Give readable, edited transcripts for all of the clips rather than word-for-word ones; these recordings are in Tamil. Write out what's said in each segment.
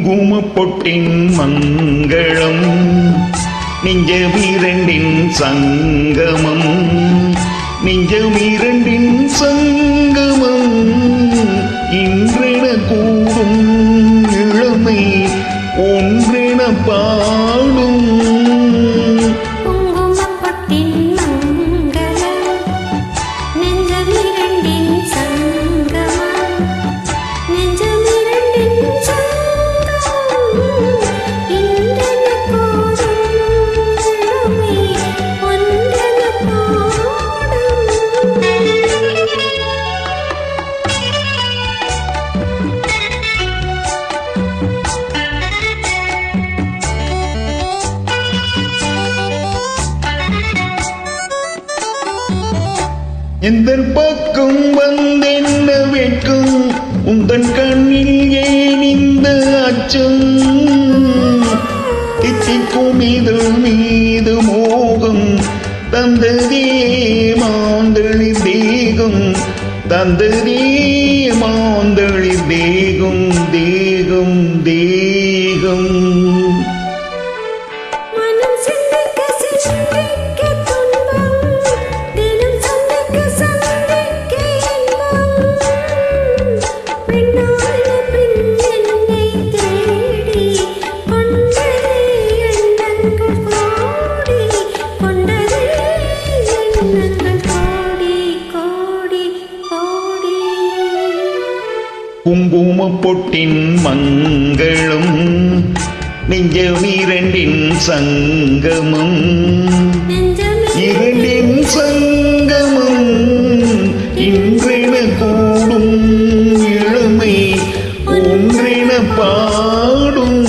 குங்குமப்பொட்டின் மங்களம் நெஞ்சமிரண்டின் சங்கமம் நெஞ்சமிரண்டின் சங்கமம் இன்றென கூடும் இளமை ஒன்றென பாடும் எந்த பக்கம் வந்தென்ன வெட்கம் உந்தன் கண்ணில் ஏன் இந்த அச்சம் தித்திக்கும் இதழ் மீது மோகம் தந்ததே மாந்தளி தேகம் தந்ததே மாந்தளி தேகம் தேகம் தேகம் குங்குமப்பொட்டின் மங்களம் நெஞ்சமிரண்டின் சங்கமம் இரண்டின் சங்கமம் இன்றென கூடும் இளமை ஒன்றென பாடும்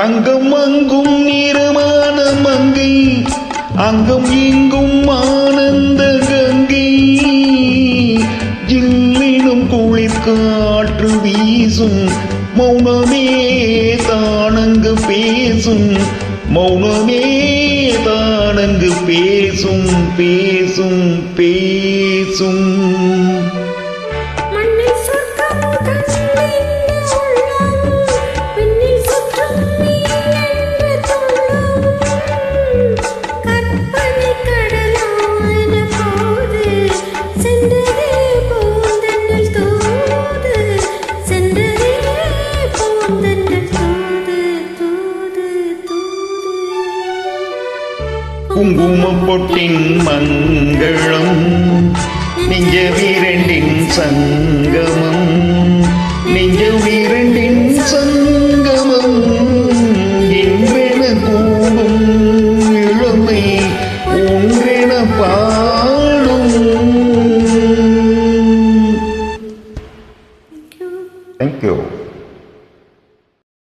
அங்கம் அங்கும் நிறமான மங்கை அங்கம் இங்கும் ஆனந்த கங்கை ஜில்லினும் குளிர்காற்று வீசும் மௌனமே தானங்கு பேசும் மௌனமே தானங்கு பேசும் பேசும் பேசும் குங்குமப்பொட்டின் மங்களம் நெஞ்சமிரண்டின் சங்கமம்